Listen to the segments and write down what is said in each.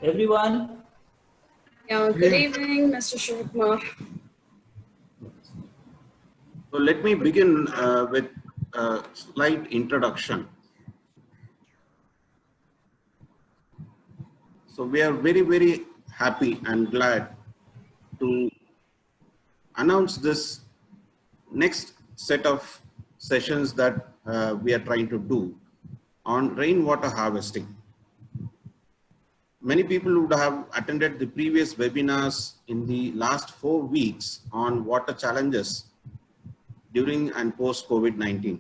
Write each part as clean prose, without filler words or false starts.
everyone. Yeah, good evening, Mr. Shivakumar. So let me begin with a slight introduction. So we are very, very happy and glad to announce this next set of sessions that we are trying to do on rainwater harvesting. Many people would have attended the previous webinars in the last 4 weeks on water challenges during and post COVID-19.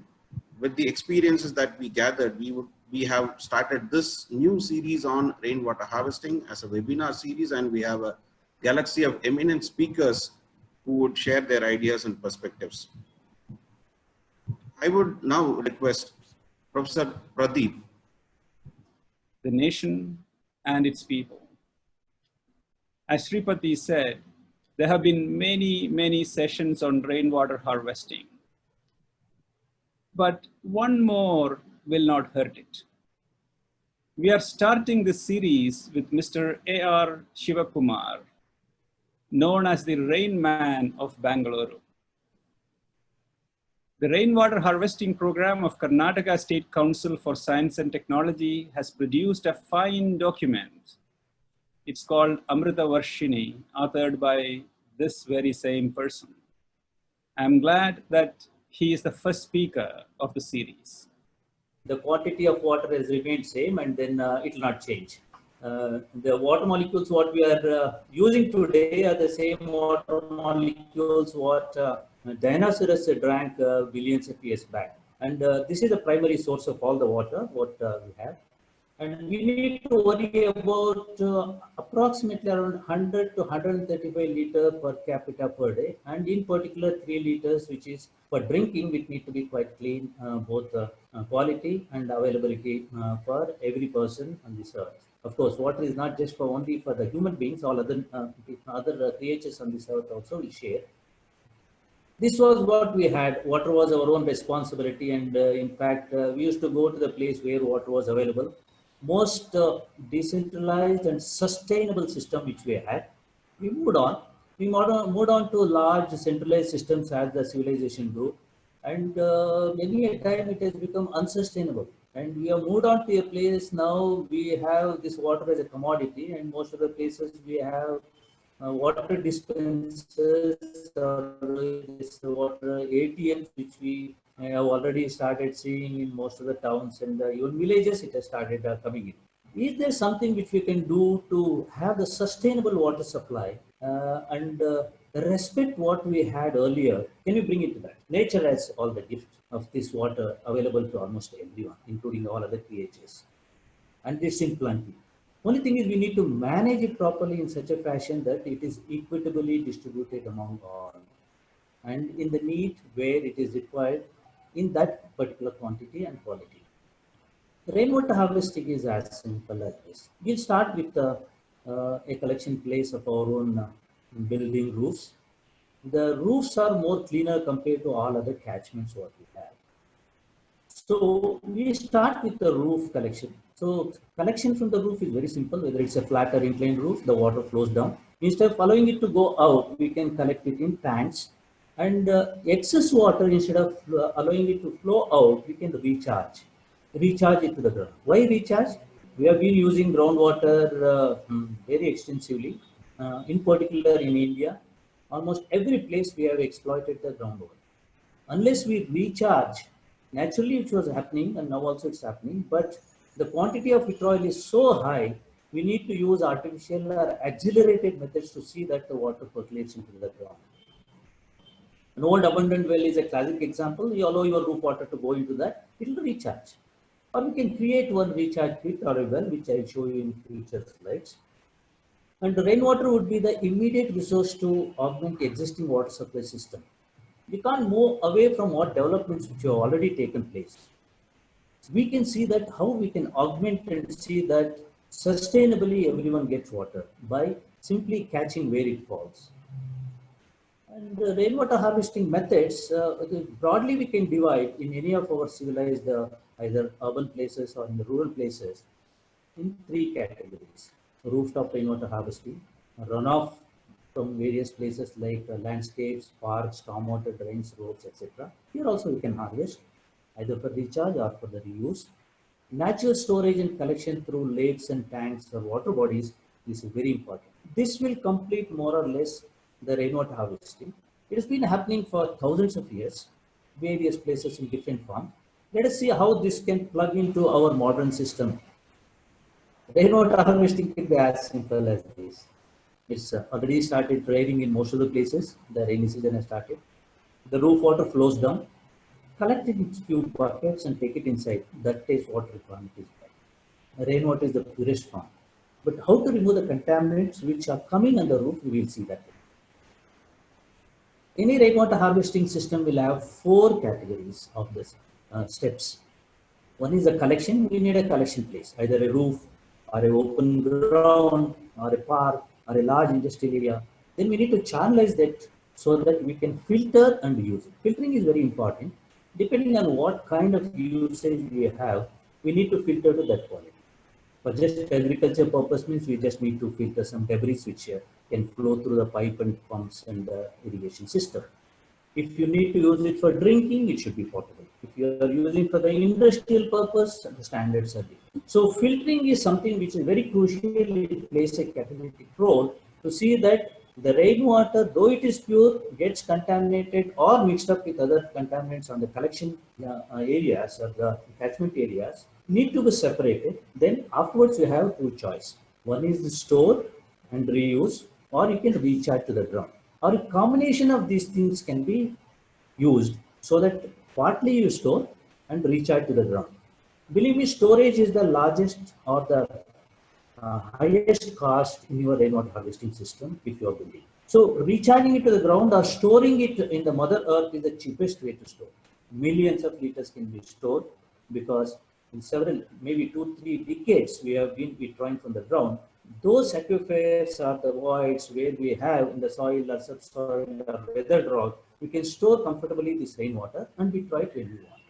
With the experiences that we gathered, we have started this new series on rainwater harvesting as a webinar series, and we have a galaxy of eminent speakers who would share their ideas and perspectives. I would now request Professor Pradeep. The nation and its people. As Sripati said, there have been many sessions on rainwater harvesting. But one more will not hurt it. We are starting this series with Mr. A.R. Shivakumar, known as the Rain Man of Bangalore. The rainwater harvesting program of Karnataka State Council for Science and Technology has produced a fine document. It's called Amrita Varshini, authored by this very same person. I'm glad that he is the first speaker of the series. The quantity of water has remained same, and then it will not change. The water molecules what we are using today are the same water molecules what dinosaurs drank billions of years back. And this is the primary source of all the water what we have. And we need to worry about approximately around 100 to 135 liters per capita per day. And in particular, 3 liters, which is for drinking, which need to be quite clean, both quality and availability for every person on this earth. Of course, water is not just for only for the human beings, all other creatures on this earth also we share. This was what we had. Water was our own responsibility, and in fact, we used to go to the place where water was available. Most decentralized and sustainable system which we had. We moved on. We moved on to large centralized systems as the civilization grew, and many a time it has become unsustainable. And we have moved on to a place now we have this water as a commodity, and most of the places we have water dispensers or this water ATMs, which we have already started seeing in most of the towns and even villages. It has started coming in. Is there something which we can do to have the sustainable water supply and respect what we had earlier? Can you bring it to that? Nature has all the gift of this water available to almost everyone, including all other creatures, and it's in plenty. Only thing is we need to manage it properly in such a fashion that it is equitably distributed among all, and in the need where it is required in that particular quantity and quality. The rainwater harvesting is as simple as this. We'll start with a collection place of our own building roofs. The roofs are more cleaner compared to all other catchments what we have. So we start with the roof collection. So collection from the roof is very simple. Whether it's a flat or inclined roof, the water flows down. Instead of allowing it to go out, we can collect it in tanks. And excess water, instead of allowing it to flow out, we can recharge it to the ground. Why recharge? We have been using groundwater very extensively. In particular in India, almost every place we have exploited the groundwater. Unless we recharge, naturally it was happening, and now also it's happening, but the quantity of withdrawal is so high, we need to use artificial or accelerated methods to see that the water percolates into the ground. An old abundant well is a classic example. You allow your roof water to go into that, it will recharge. Or we can create one recharge pit or a well, which I will show you in future slides. And the rainwater would be the immediate resource to augment the existing water supply system. We can't move away from what developments which have already taken place. We can see that how we can augment and see that sustainably everyone gets water by simply catching where it falls. And the rainwater harvesting methods, broadly we can divide in any of our civilized either urban places or in the rural places in 3 categories. rooftop rainwater harvesting, runoff from various places like landscapes, parks, stormwater drains, roads, etc. Here also we can harvest either for recharge or for the reuse. Natural storage and collection through lakes and tanks or water bodies is very important. This will complete more or less the rainwater harvesting. It has been happening for thousands of years, various places in different form. Let us see how this can plug into our modern system. Rainwater harvesting can be as simple as this. It's already started raining in most of the places. The rainy season has started. The roof water flows down. Collect it in few buckets and take it inside. That is what requirement is. Rainwater is the purest form. But how to remove the contaminants which are coming on the roof, we will see that. Any rainwater harvesting system will have 4 categories of this steps. One is the collection. We need a collection place, either a roof or an open ground or a park or a large industrial area. Then we need to channelize that so that we can filter and use it. Filtering is very important. Depending on what kind of usage we have, we need to filter to that quality. For just agriculture purpose means we just need to filter some debris which can flow through the pipe and pumps and the irrigation system. If you need to use it for drinking, it should be potable. If you are using for the industrial purpose, the standards are different. So filtering is something which is very crucial. It plays a catalytic role to see that the rainwater, though it is pure, gets contaminated or mixed up with other contaminants on the collection areas or the catchment areas, need to be separated. Then afterwards you have 2 choices. One is the store and reuse, or you can recharge to the ground. Or a combination of these things can be used so that partly you store and recharge to the ground. Believe me, storage is the largest or the highest cost in your rainwater harvesting system if you are building. So recharging it to the ground or storing it in the Mother Earth is the cheapest way to store. Millions of liters can be stored because in several, maybe 2-3 decades, we have been withdrawing from the ground. Those aquifers are the voids where we have in the soil or subsoil or weathered rock, we can store comfortably this rainwater and we try it when we want.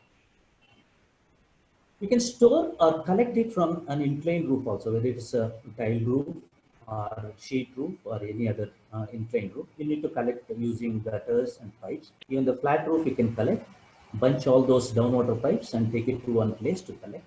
We can store or collect it from an inclined roof also, whether it is a tile roof or sheet roof or any other inclined roof. We need to collect using gutters and pipes. Even the flat roof we can collect, bunch all those downwater pipes and take it to one place to collect.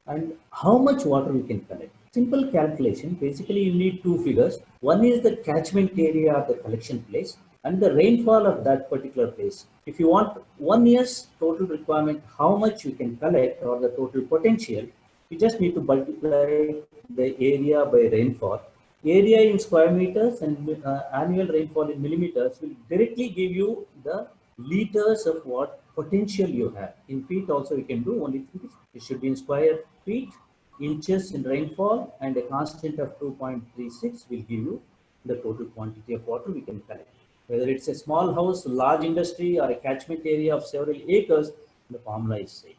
And how much water we can collect? Simple calculation. Basically, you need 2 figures. One is the catchment area of the collection place and the rainfall of that particular place. If you want 1 year's total requirement, how much you can collect or the total potential, you just need to multiply the area by rainfall. Area in square meters and annual rainfall in millimeters will directly give you the liters of what potential you have. In feet also you can do only things. It should be in square feet, inches in rainfall, and a constant of 2.36 will give you the total quantity of water we can collect. Whether it's a small house, large industry, or a catchment area of several acres, the formula is same.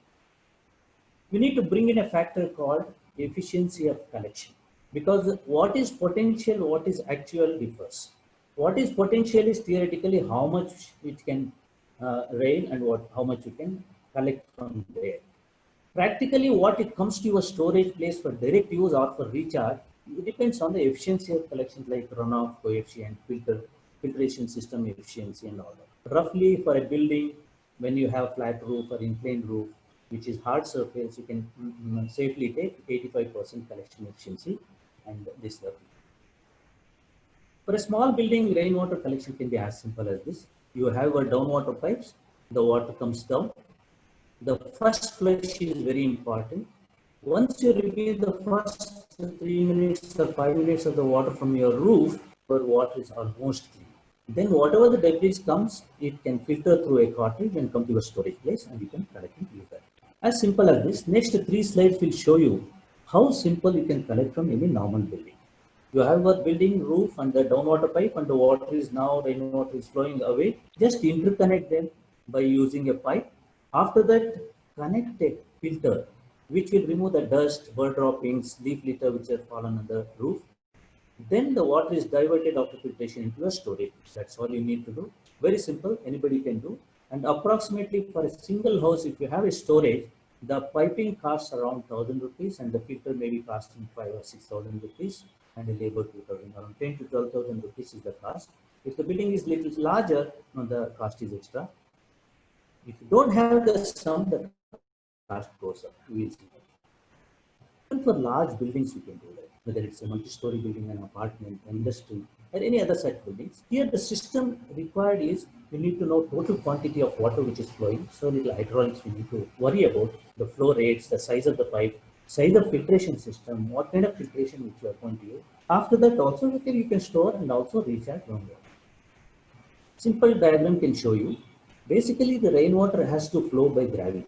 We need to bring in a factor called efficiency of collection, because what is potential, what is actual differs. What is potential is theoretically how much it can rain and how much you can collect from there. Practically, what it comes to your storage place for direct use or for recharge, it depends on the efficiency of collections like runoff coefficient, filtration system efficiency and all that. Roughly for a building, when you have flat roof or inclined roof, which is hard surface, you can safely take 85% collection efficiency, and this level. For a small building, rainwater collection can be as simple as this. You have a downwater pipes, the water comes down. The first flush is very important. Once you repeat the first 3 minutes or 5 minutes of the water from your roof, your water is almost clean. Then whatever the debris comes, it can filter through a cartridge and come to your storage place, and you can collect and use that. As simple as this. Next 3 slides will show you how simple you can collect from any normal building. You have a building roof and the downwater pipe, and the water is now, rainwater is flowing away. Just interconnect them by using a pipe. After that, connect a filter which will remove the dust, bird droppings, leaf litter which have fallen on the roof. Then the water is diverted after filtration into a storage. That's all you need to do. Very simple, anybody can do. And approximately for a single house, if you have a storage, the piping costs around 1,000 rupees and the filter may be costing 5,000 or 6,000 rupees. and a labor 2,000. Around 10 to 12,000 rupees is the cost. If the building is little larger, the cost is extra. If you don't have the sum, the cost goes up. We will see. Even for large buildings, you can do that, whether it's a multi-story building, an apartment, industry, or any other such buildings. Here, the system required is we need to know total quantity of water which is flowing. So, little hydraulics we need to worry about the flow rates, the size of the pipe, size of filtration system, what kind of filtration which you are going to use. After that, also you can store and also recharge groundwater. Simple diagram can show you. Basically, the rainwater has to flow by gravity.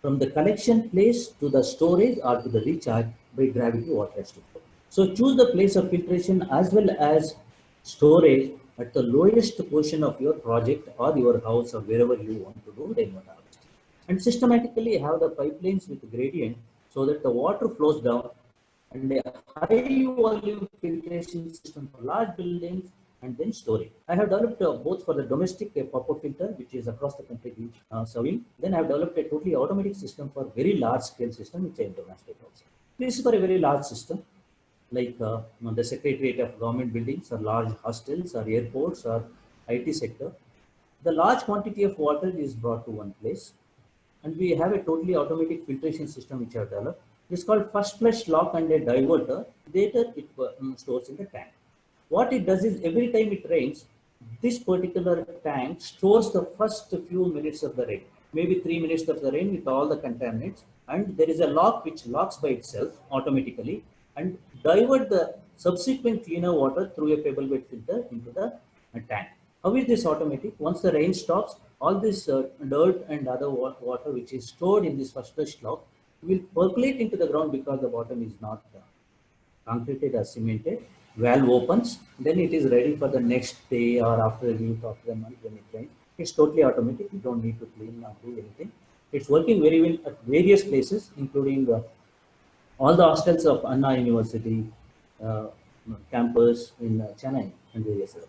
From the collection place to the storage or to the recharge, by gravity water has to flow. So choose the place of filtration as well as storage at the lowest portion of your project or your house or wherever you want to do rainwater harvesting. And systematically have the pipelines with gradient so that the water flows down, and a high volume filtration system for large buildings, and then storage. I have developed both for the domestic pop-up filter, which is across the country serving. Then I have developed a totally automatic system for very large scale system, which I have demonstrated also. This is for a very large system, like the Secretariat of Government buildings or large hostels or airports or IT sector. The large quantity of water is brought to one place, and we have a totally automatic filtration system which I have developed. It's called first flush lock and a diverter. Later it stores in the tank. What it does is every time it rains, this particular tank stores the first few minutes of the rain, maybe 3 minutes of the rain with all the contaminants, and there is a lock which locks by itself automatically and divert the subsequent cleaner water through a pebble bed filter into the tank. How is this automatic? Once the rain stops, all this dirt and other water which is stored in this first flush lock will percolate into the ground because the bottom is not concreted or cemented. Valve opens, then it is ready for the next day or after a week, after a month when it rains. It's totally automatic. You don't need to clean or do anything. It's working very well at various places, including all the hostels of Anna University campus in Chennai and various others.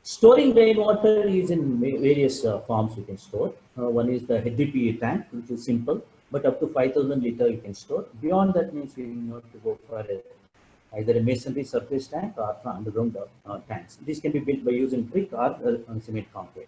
Storing rainwater is in various forms you can store. One is the HDPE tank, which is simple, but up to 5,000 liter you can store. Beyond that means we need to go for either a masonry surface tank or underground tanks. These can be built by using brick or cement concrete.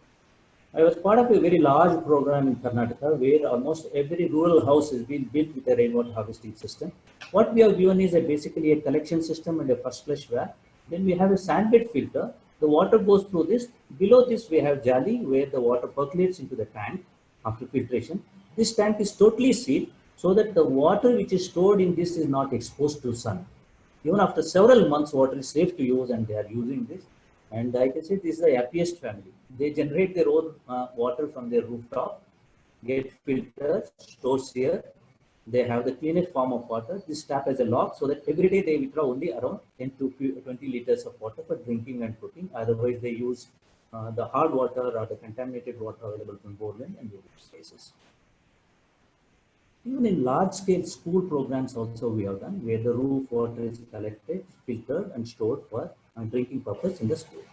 I was part of a very large program in Karnataka where almost every rural house has been built with a rainwater harvesting system. What we have given is basically a collection system and a first flush valve. Then we have a sandbed filter. The water goes through this. Below this we have jali where the water percolates into the tank after filtration. This tank is totally sealed so that the water which is stored in this is not exposed to sun. Even after several months, water is safe to use, and they are using this. And I can say this is the happiest family. They generate their own water from their rooftop, get filters, stores here. They have the cleanest form of water. This tap has a lock so that every day they withdraw only around 10 to 20 liters of water for drinking and cooking. Otherwise, they use the hard water or the contaminated water available from borewell and various places. Even in large-scale school programs also we have done, where the roof water is collected, filtered and stored for drinking purpose in the school.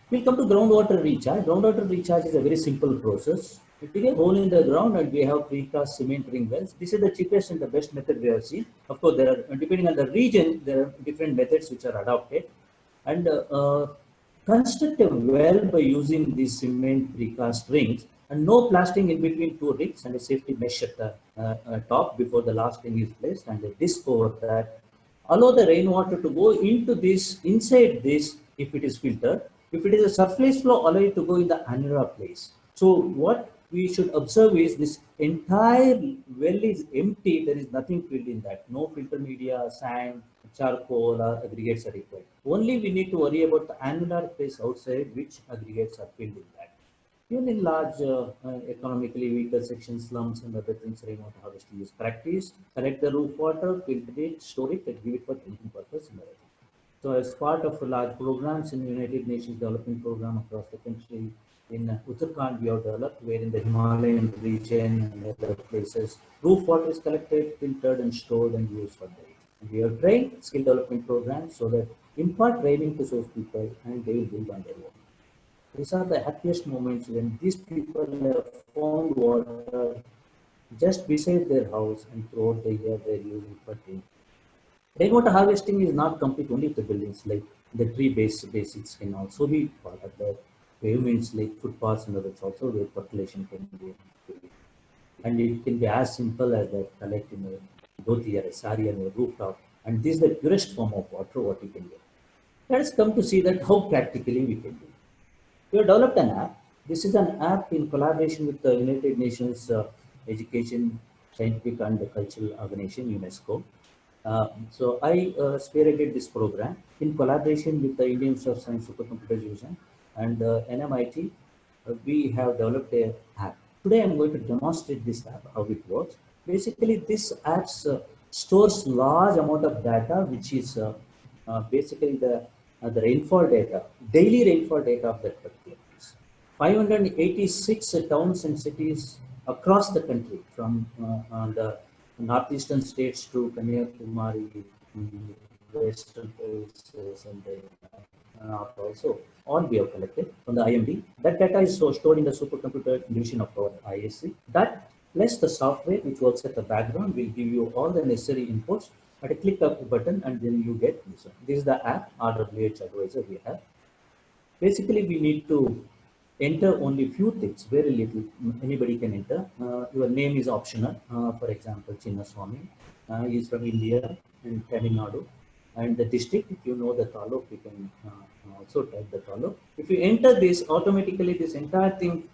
We'll come to groundwater recharge. Groundwater recharge is a very simple process. We dig a hole in the ground and we have precast cement ring wells. This is the cheapest and the best method we have seen. Of course, there are, depending on the region, there are different methods which are adopted. And construct a well by using these cement precast rings, and no plastic in between two rings, and a safety mesh at the top before the last ring is placed, and a disc over that. Allow the rainwater to go into this, inside this, if it is filtered. If it is a surface flow, allow it to go in the annular place. So what we should observe is this entire well is empty. There is nothing filled in that. No filter media, sand, charcoal or aggregates are required. Only we need to worry about the annular place outside, which aggregates are filled in that. Even in large economically weaker sections, slums and other things, rainwater harvesting is practiced. Collect the roof water, filter it, store it, and give it for drinking purpose and everything. So as part of large programs in United Nations Development Program across the country, in Uttarakhand we have developed, where in the Himalayan region and other places, roof water is collected, filtered and stored and used for drinking. And we have trained skill development programs so that impart training to those people and they will build on their own. These are the happiest moments when these people have found water just beside their house and throughout the year they're using for drinking. Rainwater harvesting is not complete only with the buildings, like the basics can also be part of the pavements, like footpaths and others also where percolation can be. And it can be as simple as that collecting a dhoti or a sari on a rooftop. And this is the purest form of water what you can get. Let us come to see that how practically we can do. We have developed an app. This is an app in collaboration with the United Nations Education, Scientific and Cultural Organization, UNESCO. So I spearheaded this program in collaboration with the Indian Institute of Science Supercomputer Division and NMIT. We have developed an app. Today I'm going to demonstrate this app, how it works. Basically, this app stores large amount of data, which is basically the rainfall data, daily rainfall data of that particular place. 586 towns and cities across the country, from the northeastern states to Kanyakumari, western places, and north also, all we have collected from the IMD. That data is stored in the supercomputer division of our ISC. That plus the software which works at the background will give you all the necessary inputs at a click of a button, and then you get this one. This is the app RWH Advisor we have. Basically, we need to enter only few things, very little. Anybody can enter. Your name is optional. For example, Chinnaswamy is from India in Tamil Nadu. And the district, if you know the taluk, you can also type the taluk. If you enter this, automatically this entire thing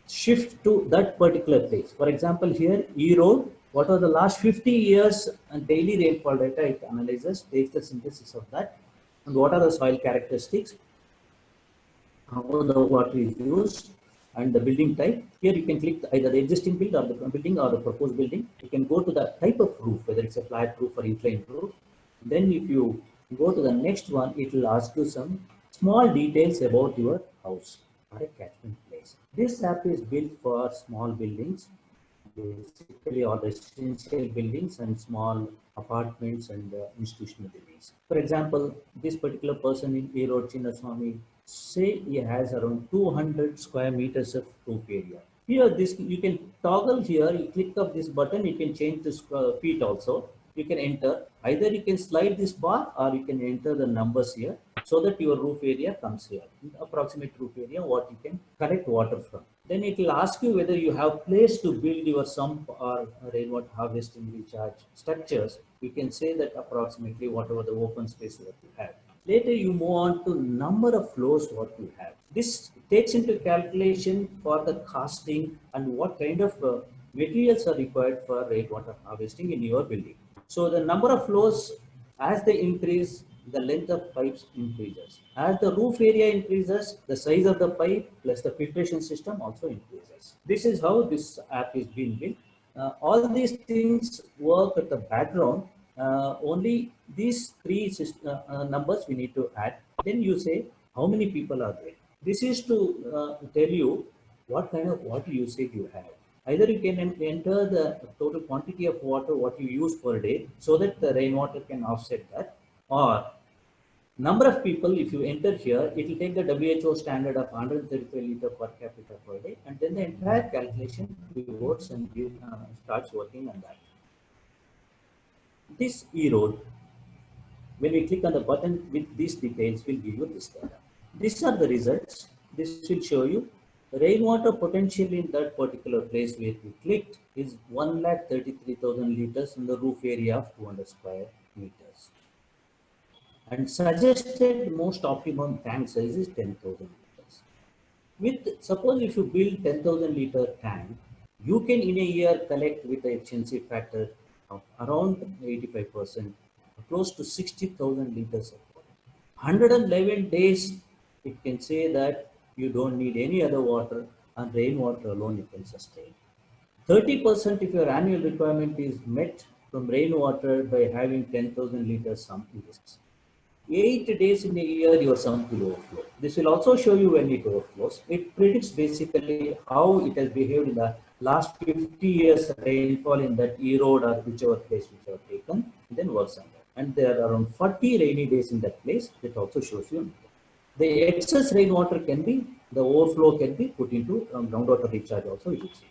shift to that particular place. For example, here Erode, what are the last 50 years and daily rainfall data it analyzes, takes the synthesis of that, and what are the soil characteristics, how the water is used, and the building type. Here you can click either the existing build or the building or the proposed building. You can go to the type of roof, whether it's a flat roof or inclined roof. Then if you go to the next one, it will ask you some small details about your house or a catchment place. This app is built for small buildings, basically all residential buildings and small apartments and institutional buildings. For example, this particular person in Erode, Chinnaswamy, say he has around 200 square meters of roof area. Here, this you can toggle here. You click up this button, you can change the feet also. You can enter. Either you can slide this bar or you can enter the numbers here, so that your roof area comes here, approximate roof area, what you can collect water from. Then it will ask you whether you have place to build your sump or rainwater harvesting recharge structures. You can say that approximately whatever the open space that you have. Later you move on to number of floors what you have. This takes into calculation for the costing and what kind of materials are required for rainwater harvesting in your building. So the number of floors, as they increase, the length of pipes increases. As the roof area increases, the size of the pipe plus the filtration system also increases. This is how this app is being built. All these things work at the background. Only these three numbers we need to add. Then you say how many people are there. This is to tell you what kind of water usage you have. Either you can enter the total quantity of water what you use per day, so that the rainwater can offset that, or number of people. If you enter here, it will take the WHO standard of 135 liter per capita per day, and then the entire calculation rewards and starts working on that. This Erode, when we click on the button with these details, will give you this data. These are the results. This will show you rainwater potential in that particular place where we clicked is 1,33,000 liters in the roof area of 200 square meters. And suggested most optimum tank size is 10,000 liters. Suppose if you build 10,000 liter tank, you can in a year collect with the efficiency factor of around 85%, close to 60,000 liters of water. 111 days, it can say that you don't need any other water, and rainwater alone you can sustain. 30% if your annual requirement is met from rainwater by having 10,000 liters sump is 8 days in a year your sump will overflow. This will also show you when it overflows. It predicts basically how it has behaved in the last 50 years rainfall in that Erode or whichever place which you have taken, then works on that. And there are around 40 rainy days in that place. It also shows you. The excess rainwater can be, the overflow can be put into groundwater recharge also, you will see.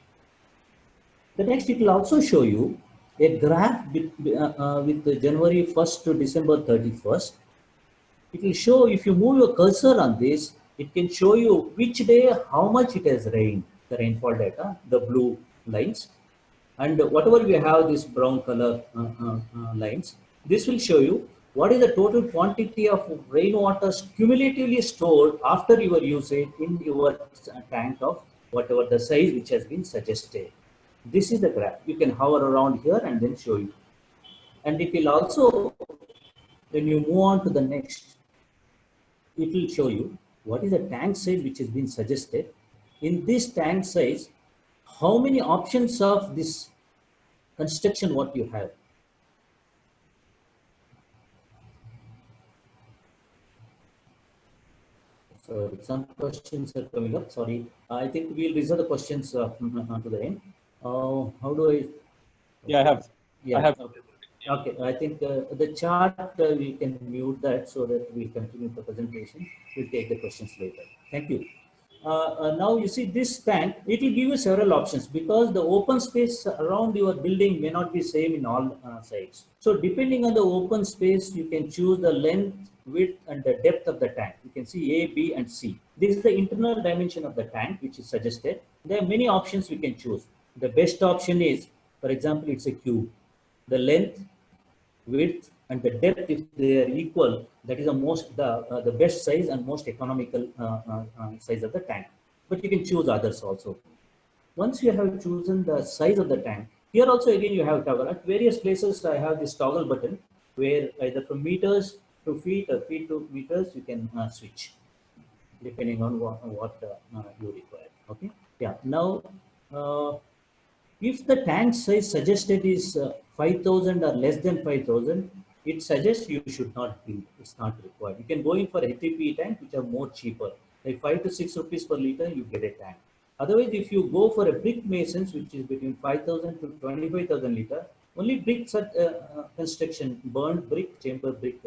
The next, it will also show you a graph with January 1st to December 31st. It will show, if you move your cursor on this, it can show you which day, how much it has rained, the rainfall data, the blue lines. And whatever we have this brown color lines, this will show you what is the total quantity of rainwater cumulatively stored after your usage in your tank of whatever the size which has been suggested. This is the graph. You can hover around here and then show you. And it will also, when you move on to the next, it will show you what is the tank size which has been suggested. In this tank size, how many options of this construction what you have. So some questions are coming up. Sorry, I think we'll reserve the questions to the end. How do I? Yeah, I have. Yeah. I have. Okay. I think the chart we can mute that so that we continue the presentation. We'll take the questions later. Thank you. Now you see this tank, it will give you several options because the open space around your building may not be same in all sides. So depending on the open space, you can choose the length, width and the depth of the tank. You can see A, B and C. This is the internal dimension of the tank which is suggested. There are many options we can choose. The best option is, for example, it's a cube. The length, width and the depth, if they are equal, that is the best size and most economical size of the tank. But you can choose others also. Once you have chosen the size of the tank, here also again you have toggle. At various places I have this toggle button where either from meters to feet or feet to meters you can switch depending on what you require. Okay. Yeah. Now, if the tank size suggested is 5,000 or less than 5,000, it suggests you should not build. It's not required. You can go in for HDPE tank, which are more cheaper. Like 5 to 6 rupees per liter, you get a tank. Otherwise, if you go for a brick masons, which is between 5,000 to 25,000 liter, only brick construction, burned brick, chamber brick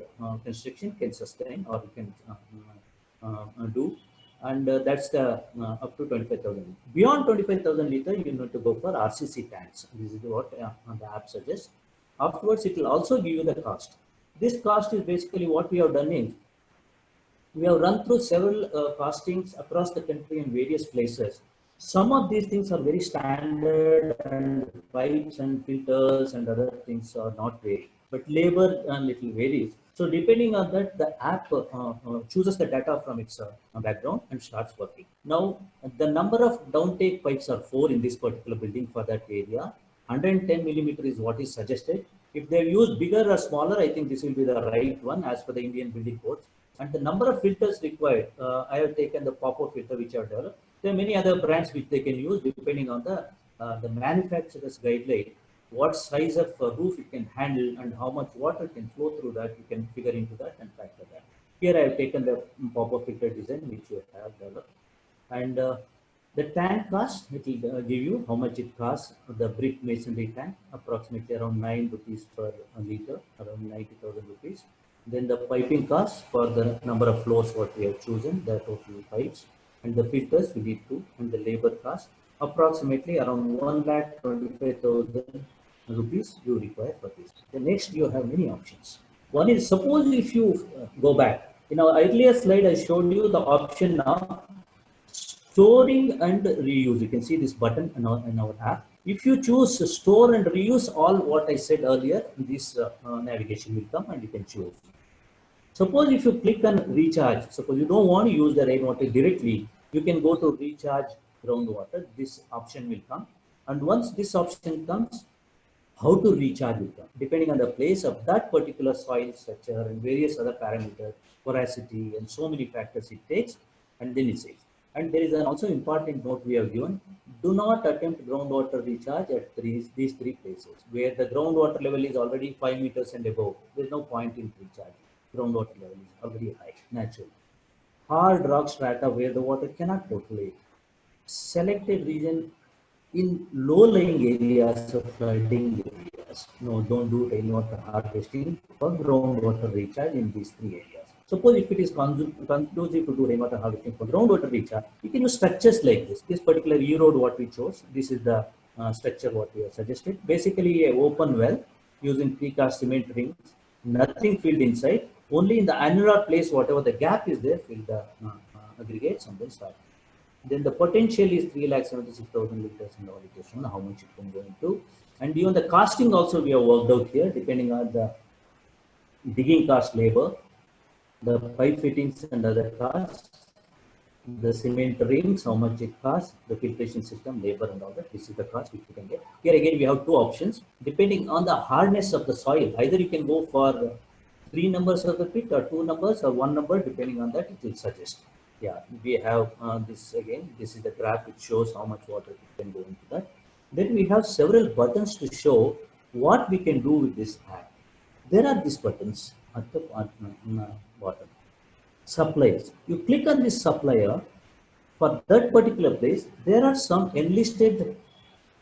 construction can sustain or you can do. And that's the up to 25,000. Beyond 25,000 liter, you need to go for RCC tanks. This is what the app suggests. Afterwards, it will also give you the cost. This cost is basically what we have done is, we have run through several costings across the country in various places. Some of these things are very standard and pipes and filters and other things are not varied, but labor little varies. So depending on that, the app chooses the data from its background and starts working. Now, the number of downtake pipes are 4 in this particular building for that area. 110 millimeter is what is suggested. If they use bigger or smaller, I think this will be the right one as per the Indian building codes. And the number of filters required, I have taken the pop-up filter which I have developed. There are many other brands which they can use depending on the manufacturer's guideline. What size of roof it can handle and how much water can flow through that, you can figure into that and factor that. Here I have taken the pop-up filter design which you have developed. And the tank cost, it will give you how much it costs. The brick masonry tank, approximately around 9 rupees per liter, around 90,000 rupees. Then the piping cost for the number of floors what we have chosen, the total pipes, and the filters we need to, and the labor cost, approximately around 1,25,000 rupees you require for this. The next you have many options. One is, suppose if you go back, in our earlier slide I showed you the option now, storing and reuse. You can see this button in our app. If you choose store and reuse all what I said earlier, this navigation will come and you can choose. Suppose if you click on recharge, suppose you don't want to use the rainwater directly, you can go to recharge groundwater. This option will come. And once this option comes, how to recharge will come. Depending on the place of that particular soil structure and various other parameters, porosity and so many factors it takes, and then it says. And there is an also important note we have given. Do not attempt groundwater recharge at these 3 places where the groundwater level is already 5 meters and above. There is no point in recharge. Groundwater level is already high, naturally. Hard rock strata where the water cannot percolate. Selected region in low-lying areas of flooding areas. No, don't do rainwater harvesting or groundwater recharge in these 3 areas. Suppose if it is conclusive to do rainwater harvesting for groundwater recharge, you can use structures like this. This particular E-road what we chose, this is the structure what we have suggested. Basically, a open well using precast cement rings, nothing filled inside. Only in the annular place, whatever the gap is there, fill the aggregates and then start. Then the potential is 3,76,000 liters in the allocation, how much it can go into. And even the costing also we have worked out here, depending on the digging cost, labor, the pipe fittings and other costs, the cement rings, how much it costs, the filtration system, labor and all that. This is the cost which you can get. Here again, we have two options. Depending on the hardness of the soil, either you can go for 3 numbers of the pit or 2 numbers or 1 number, depending on that, it will suggest. Yeah, we have this again. This is the graph which shows how much water can go into that. Then we have several buttons to show what we can do with this app. There are these buttons at the bottom. Suppliers. You click on this supplier. For that particular place, there are some enlisted,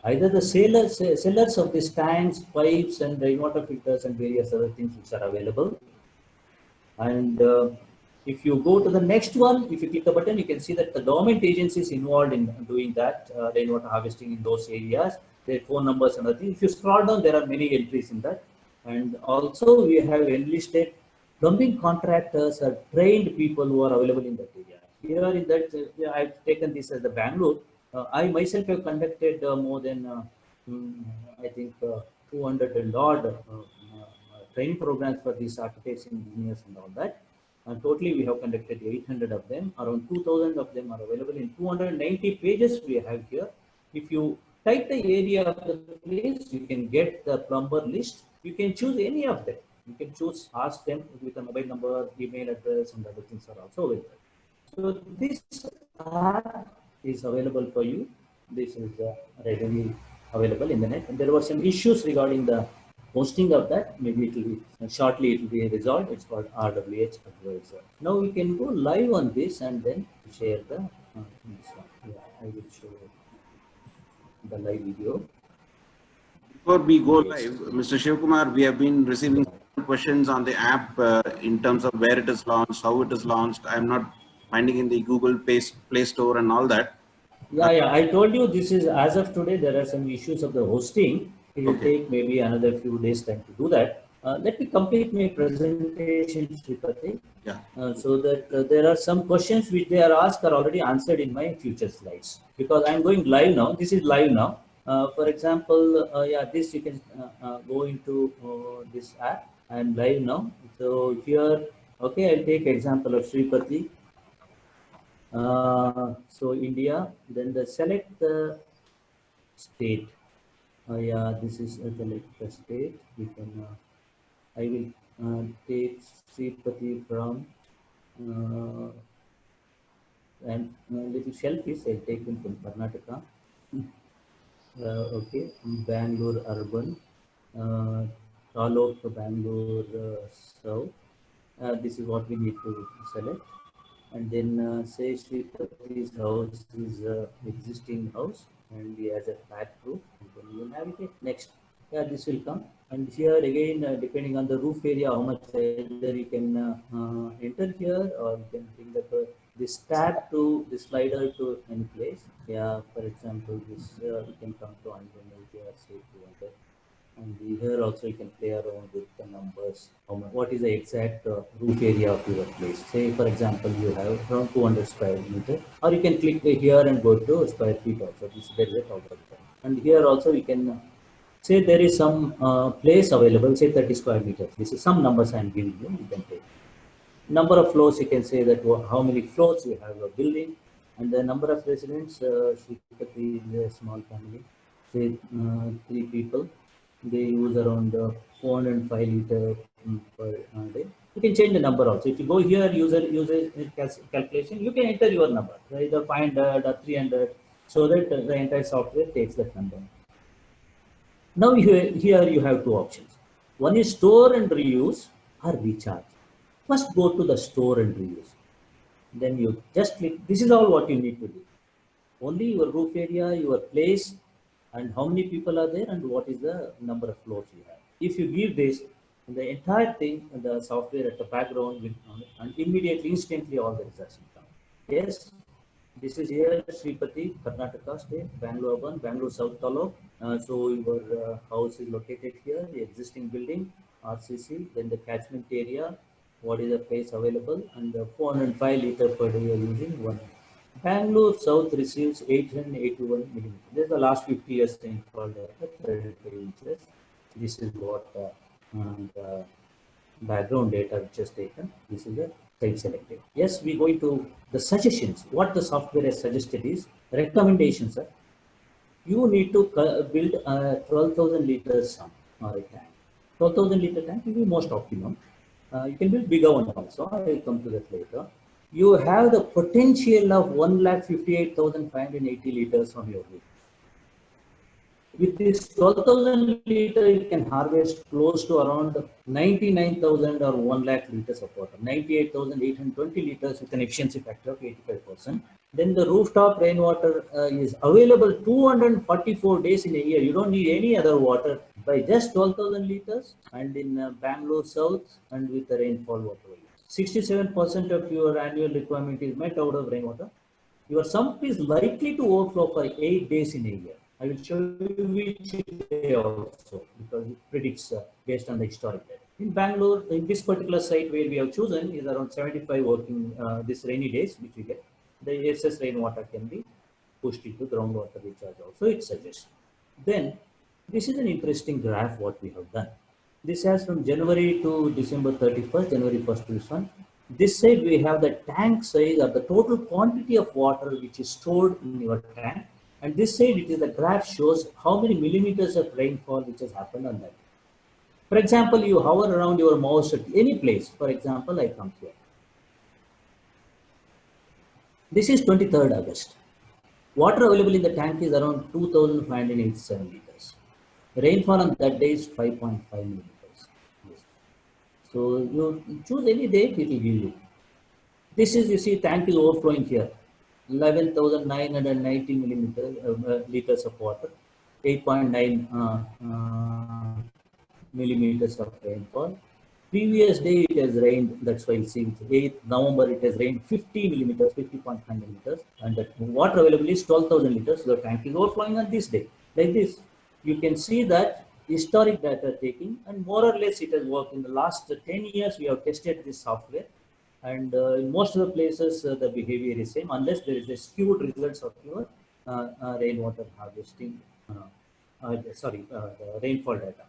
either the sellers of these tanks, pipes, and rainwater filters and various other things which are available. And if you go to the next one, if you click the button, you can see that the government agencies involved in doing that rainwater harvesting in those areas, their phone numbers and other things. If you scroll down, there are many entries in that. And also we have enlisted plumbing contractors or trained people who are available in that area. Here in that, I've taken this as the Bangalore. I myself have conducted more than, I think, 200 and odd training programs for these architects, engineers and all that. And totally we have conducted 800 of them. Around 2,000 of them are available in 290 pages we have here. If you type the area of the place, you can get the plumber list. You can choose any of them. You can choose, ask them with a mobile number, email address, and other things are also available. So this app is available for you. This is readily available in the net. And there were some issues regarding the hosting of that. Maybe it will be shortly, it will be resolved. It's called RWH Advisor. Now we can go live on this and then share the this one. Yeah, I will show the live video. Before we go live, Mr. Shivkumar, we have been receiving questions on the app in terms of where it is launched, how it is launched. I'm not finding in the Google Play Store and all that. Yeah, I told you this is, as of today, there are some issues of the hosting. It will take maybe another few days time to do that. Let me complete my presentation, Sripati. Yeah. So that there are some questions which they are asked are already answered in my future slides. Because I'm going live now. This is live now. For example, this you can go into this app. I'm live now. So here, okay, I'll take example of Sripati. So India, then the select the state. This is select the state. We can. I will take Sripati from and little shellfish. I'll take him from Karnataka. Okay, Bangalore urban, Taluk to Bangalore south. This is what we need to select. And then say Sripati's house is existing house and he has a flat roof. And then you navigate next. Yeah, this will come. And here again, depending on the roof area, how much either you can enter here or you can bring this tab to the slider to any place. Yeah, for example, this you can come to 180 or say 200. And here also you can play around with the numbers. What is the exact roof area of your place? Say, for example, you have around 200 square meter, or you can click here and go to square feet also. There is a toggle. And here also we can say there is some place available, say 30 square meters. This is some numbers I am giving you. You can take number of floors. You can say that how many floors you have a building, and the number of residents. Sripati is a small family. Say 3 people. They use around 405 liters per day. You can change the number also. If you go here, user calculation, you can enter your number, either 500 or 300, so that the entire software takes that number. Now here you have 2 options. One is store and reuse or recharge. First go to the store and reuse. Then you just click. This is all what you need to do. Only your roof area, your place, and how many people are there, and what is the number of floors you have. If you give this, the entire thing, the software at the background will, and immediately, instantly, all the results will come. Yes. This is here Sripati, Karnataka State, Bangalore Urban, Bangalore South Taluk. So your house is located here, the existing building, RCC, then the catchment area, what is the place available, and the 405 liter per day you are using one. Bangalore South receives 881 millimeters. This is the last 50 years rainfall data, 35 inches. This is what the background data which is taken. This is the site selected. Yes, we go into the suggestions. What the software has suggested is recommendations. Sir. You need to build a 12,000 liters sump or a tank. 12,000 liter tank will be most optimum. You can build bigger one also. I will come to that later. You have the potential of 1,58,580 liters from your roof. With this 12,000 liter, you can harvest close to around 99,000 or 1 lakh liters of water. 98,820 liters with an efficiency factor of 85%. Then the rooftop rainwater is available 244 days in a year. You don't need any other water by just 12,000 liters, and in Bangalore South and with the rainfall water. 67% of your annual requirement is met out of rainwater. Your sump is likely to overflow for 8 days in a year. I will show you which day also because it predicts based on the historic data. In Bangalore, in this particular site where we have chosen is around 75 working this rainy days which we get. The excess rainwater can be pushed into groundwater recharge also it suggests. Then this is an interesting graph what we have done. This has from January to December 31st, January 1st to this one. This side we have the tank size or the total quantity of water which is stored in your tank. And this side it is the graph shows how many millimeters of rainfall which has happened on that. For example, you hover around your mouse at any place. For example, I come here. This is 23rd August. Water available in the tank is around 2,587 liters. Rainfall on that day is 5.5 millimeters. So you choose any date, it will give you. This is, you see, tank is overflowing here. 11,990 liters of water, 8.9 millimeters of rainfall. Previous day it has rained, that's why you see 8th November it has rained 50 millimeters, 50.9 millimeters, and the water available is 12,000 liters. The tank is overflowing on this day. Like this, you can see that historic data taking, and more or less it has worked. In the last 10 years, we have tested this software. And in most of the places, the behavior is same, unless there is a skewed results of your rainwater harvesting, the rainfall data.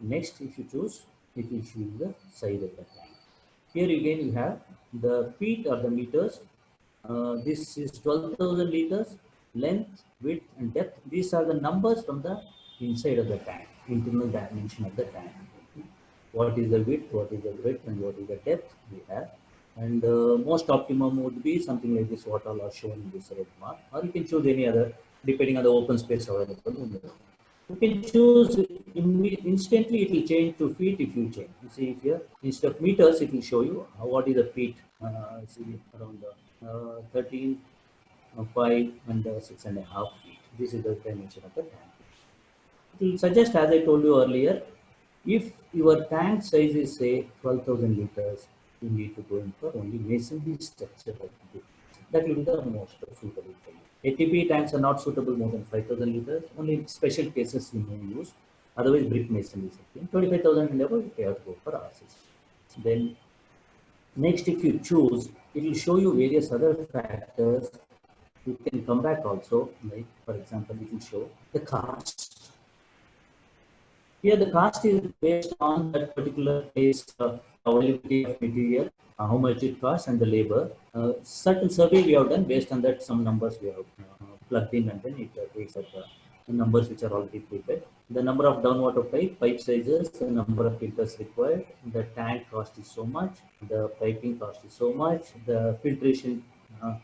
Next, if you choose, it will show the size of the tank. Here again, you have the feet or the meters. This is 12,000 liters, length, width, and depth. These are the numbers from the inside of the tank, internal dimension of the tank. What is the width, what is the breadth, and what is the depth we have. And most optimum would be something like this, what all are shown in this red mark, or you can choose any other depending on the open space available. You can choose instantly, it will change to feet if you change. You see here, instead of meters, it will show you what is the feet. See around 13, 5, and 6.5 feet. This is the dimension of the tank. It will suggest, as I told you earlier, if your tank size is say 12,000 liters, you need to go in for only masonry structure. That will be the most suitable for you. ATP tanks are not suitable more than 5,000 liters. Only in special cases you may use. Otherwise, brick masonry is 25,000 and above, you have to go for RCC. Then next, if you choose, it will show you various other factors. You can come back also, like for example, it will show the cost. Here the cost is based on that particular place availability of material, how much it costs, and the labor. Certain survey we have done based on that. Some numbers we have plugged in, and then it takes up the numbers which are already prepared. The number of downwater pipe sizes, the number of filters required, the tank cost is so much, the piping cost is so much, the filtration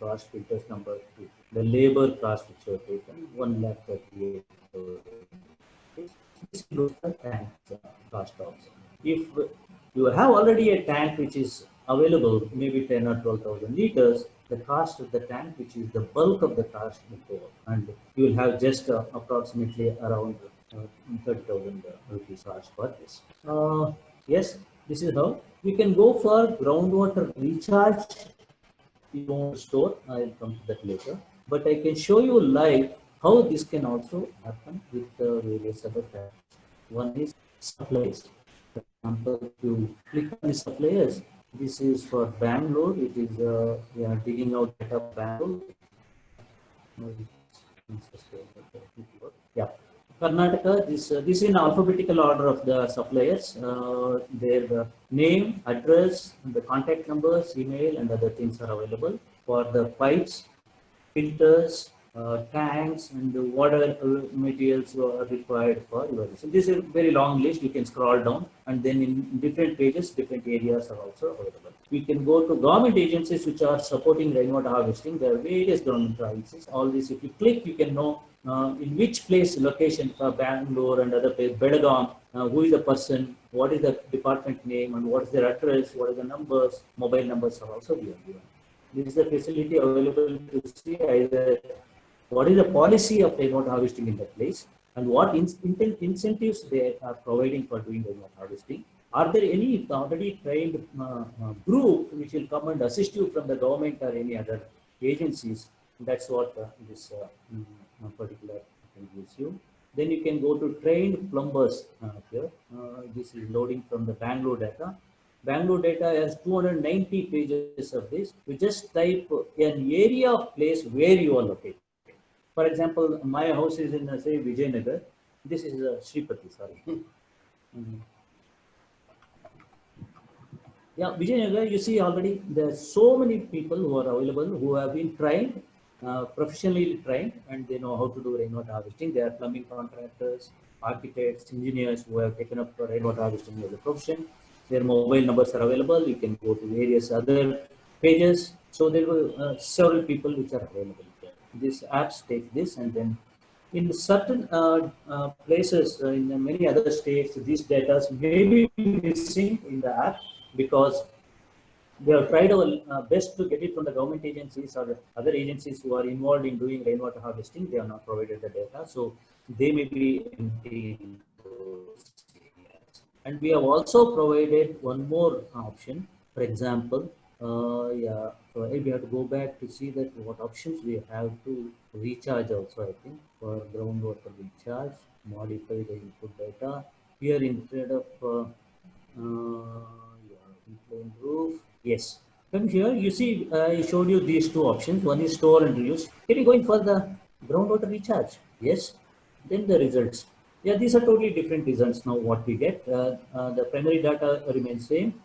cost, filters number 2, the labor cost which are taken 1,38,000. This includes the tank cost also. If you have already a tank which is available, maybe 10 or 12,000 liters, the cost of the tank, which is the bulk of the cost, will go up, and you will have just approximately around 30,000 rupees cost for this. Yes, this is how we can go for groundwater recharge you won't store. I'll come to that later. But I can show you live how this can also happen with various other factors. One is supplies. For example, if you click on the suppliers, this is for Bangalore. It is we are digging out data of Bangalore. Yeah, Karnataka. This is in alphabetical order of the suppliers. Their name, address, the contact numbers, email, and other things are available. For the pipes, filters, tanks, and what other materials are required for your. So this is a very long list. You can scroll down, and then in different pages, different areas are also available. We can go to government agencies which are supporting rainwater harvesting. There are various government agencies. All this, if you click, you can know in which place, location for Bangalore and other places, Belgaum, who is the person, what is the department name, and what is their address, what are the numbers, mobile numbers are also given. This is the facility available to see either what is the policy of rainwater harvesting in that place and what incentives they are providing for doing rainwater harvesting. Are there any already trained group which will come and assist you from the government or any other agencies? That's what this particular thing gives you. Then you can go to trained plumbers here. This is loading from the Bangalore data. Bangalore data has 290 pages of this. You just type an area of place where you are located. For example, my house is in, say, Vijayanagar. This is Sripati, sorry. Yeah, Vijayanagar, you see already there are so many people who are available who have been trained, professionally trained, and they know how to do rainwater harvesting. They are plumbing contractors, architects, engineers who have taken up rainwater harvesting as a profession. Their mobile numbers are available. You can go to various other pages. So there were several people which are available there. This apps take this, and then in certain places, in many other states, these data may be missing in the app because we have tried our best to get it from the government agencies or other agencies who are involved in doing rainwater harvesting. They have not provided the data, so they may be empty in those areas. And we have also provided one more option. For example, yeah, so we have to go back to see that what options we have to recharge also. I think for groundwater recharge, modify the input data. Here instead of plain roof. Yes. Come here, you see, I showed you these two options. One is store and reuse. Can you go in for the groundwater recharge? Yes. Then the results. Yeah, these are totally different results now what we get. The primary data remains same,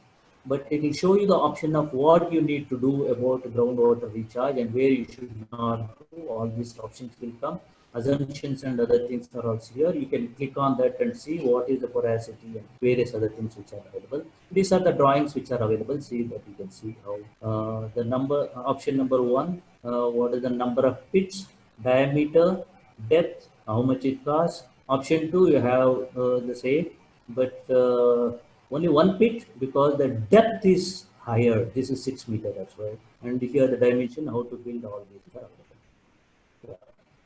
but it will show you the option of what you need to do about groundwater recharge and where you should not do. All these options will come. Assumptions and other things are also here. You can click on that and see what is the porosity and various other things which are available. These are the drawings which are available. See that you can see how the number, option number 1, what is the number of pits, diameter, depth, how much it costs. Option 2, you have the same, but only one pit because the depth is higher. This is 6 meters, that's right. And here the dimension, how to build all these are available.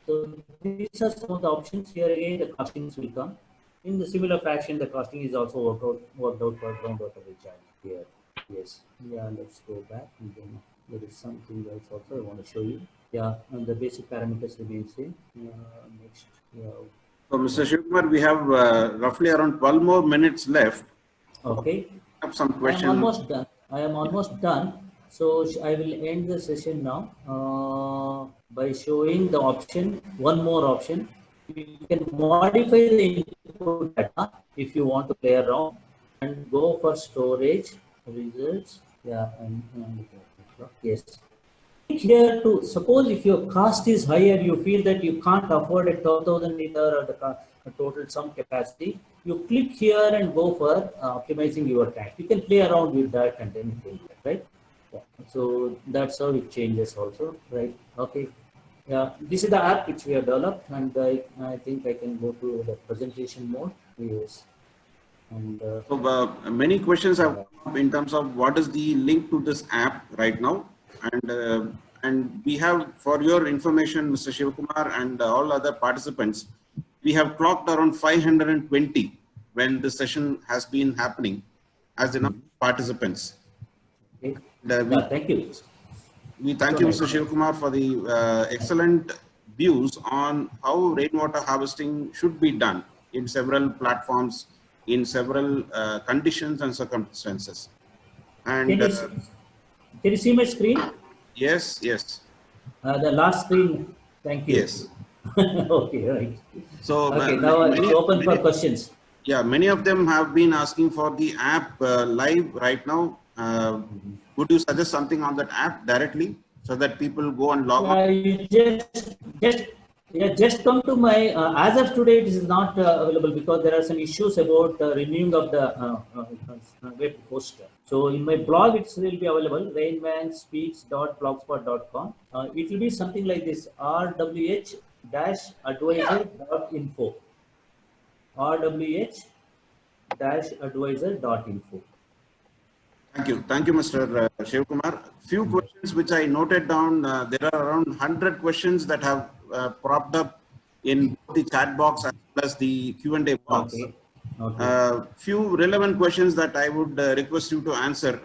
So these are some of the options. Here again, the costings will come. In the similar fashion, the costing is also worked out for groundwater recharge here. Yes. Yeah, let's go back. And then there is something else also I want to show you. Yeah, and the basic parameters remain same. Next. Yeah. So, Mr. Shivkumar, we have roughly around 12 more minutes left. Okay. I have some questions. I am almost done. I am almost done. So I will end the session now by showing the option, one more option. You can modify the input data if you want to play around and go for storage, results. Yeah, and yes. Here to suppose if your cost is higher, you feel that you can't afford a 12,000 liter or the total some capacity, you click here and go for optimizing your tank. You can play around with that and then change it, right? Yeah. So that's how it changes also, right? Okay. Yeah, this is the app which we have developed, and I think I can go to the presentation mode. Yes. And so many questions have come in terms of what is the link to this app right now. And we have, for your information, Mr. Shivkumar and all other participants, we have clocked around 520 when the session has been happening as the number of participants. okay. And, Thank you. We thank you, Mr. Shivakumar, for the excellent views on how rainwater harvesting should be done in several platforms, in several conditions and circumstances. And Can you see my screen? yes, yes, The last screen. Thank you. yes. Okay, right. So Okay, now it's open for questions. Yeah, many of them have been asking for the app live right now. Would you suggest something on that app directly so that people go and log on? You just come to my. As of today, it is not available because there are some issues about renewing of the web host. So in my blog, it will be available. rainmanspeaks.blogspot.com. It will be something like this: rwh-advisor.info. rwh-advisor.info. Thank you, Mr. Shivakumar. Few questions which I noted down. There are around 100 questions that have propped up in the chat box as well as the Q&A box. Okay. Okay. Few relevant questions that I would request you to answer.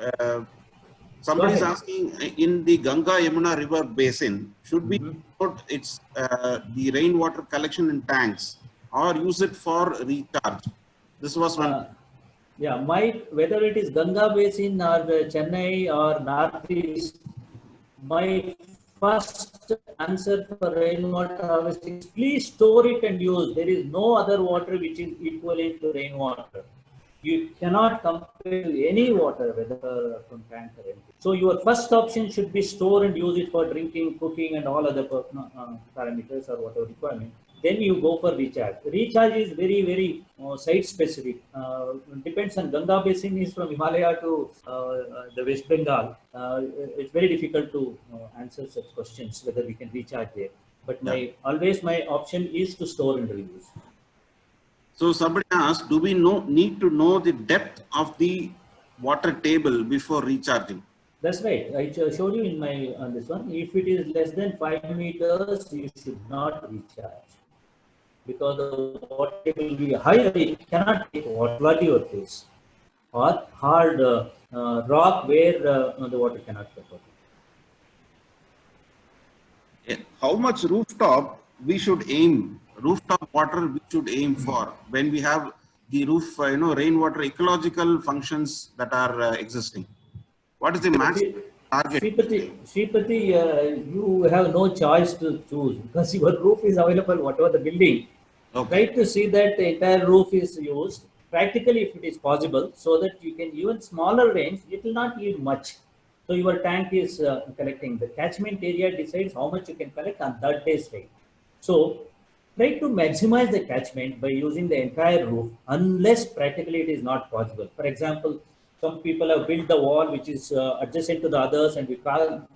Somebody is asking, in the Ganga Yamuna River basin, should we put its the rainwater collection in tanks or use it for recharge? This was one. Yeah, whether it is Ganga basin or Chennai or Northeast, my first answer for rainwater harvesting is please store it and use. There is no other water which is equivalent to rainwater. You cannot compare any water, whether from tank or anything. So your first option should be store and use it for drinking, cooking, and all other parameters or whatever requirement. Then you go for recharge. Recharge is very, very site specific. Depends on Ganga basin is from Himalaya to the West Bengal. It's very difficult to answer such questions whether we can recharge there. But always my option is to store and reuse. So somebody asked, do we need to know the depth of the water table before recharging? That's right. I showed you in my on this one. If it is less than 5 meters, you should not recharge because the water table will be high. It cannot take flood your place or hard rock where the water cannot flow. How much rooftop we should aim? Rooftop water we should aim for when we have the roof, rainwater ecological functions that are existing. What is the max target? Sripati, you have no choice to choose because your roof is available, whatever the building. Okay. Try to see that the entire roof is used practically if it is possible, so that you can even smaller range, it will not yield much. So your tank is collecting. The catchment area decides how much you can collect on that day's rate. So try to maximize the catchment by using the entire roof unless practically it is not possible. For example, some people have built the wall which is adjacent to the others and we can't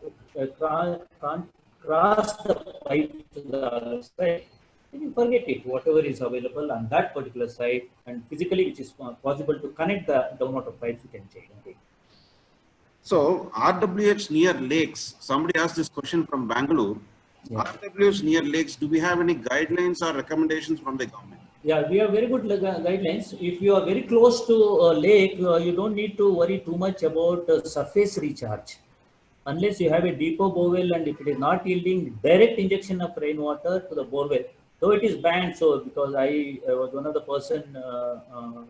cross the pipe to the other side. Then you forget it, whatever is available on that particular side and physically which is possible to connect the downwater pipes, you can change. So RWH near lakes, somebody asked this question from Bangalore. Yeah. RWH near lakes, do we have any guidelines or recommendations from the government? Yeah, we have very good guidelines. If you are very close to a lake, you don't need to worry too much about surface recharge. Unless you have a deeper borewell and if it is not yielding direct injection of rainwater to the borewell, though it is banned. So because I was one of the person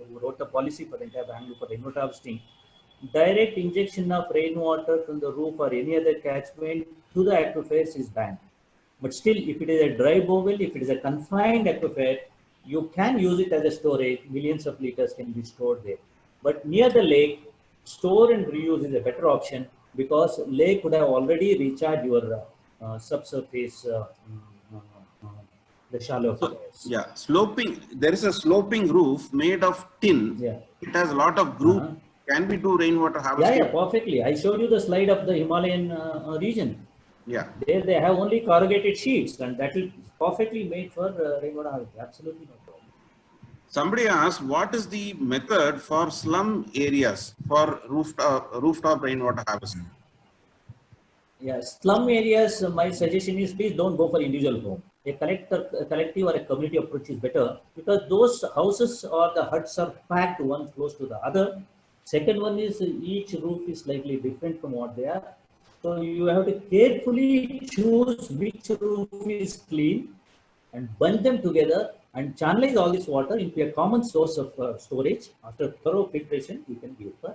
who wrote the policy for the entire Bangalore for rainwater harvesting, direct injection of rainwater from the roof or any other catchment to the aquifers is banned. But still, if it is a dry borewell, if it is a confined aquifer, you can use it as a storage. Millions of liters can be stored there. But near the lake, store and reuse is a better option because lake would have already recharged your subsurface, the shallow. So, yeah, sloping. There is a sloping roof made of tin. Yeah. It has a lot of groove. Can we do rainwater harvesting? Yeah, perfectly. I showed you the slide of the Himalayan region. Yeah. There they have only corrugated sheets and that is perfectly made for rainwater harvesting. Absolutely no problem. Somebody asked, what is the method for slum areas for rooftop rainwater harvesting? Yeah, slum areas, my suggestion is please don't go for individual home. A collective or a community approach is better because those houses or the huts are packed one close to the other. Second one is each roof is slightly different from what they are. So you have to carefully choose which roof is clean and bund them together and channelize all this water into a common source of storage. After thorough filtration, you can give the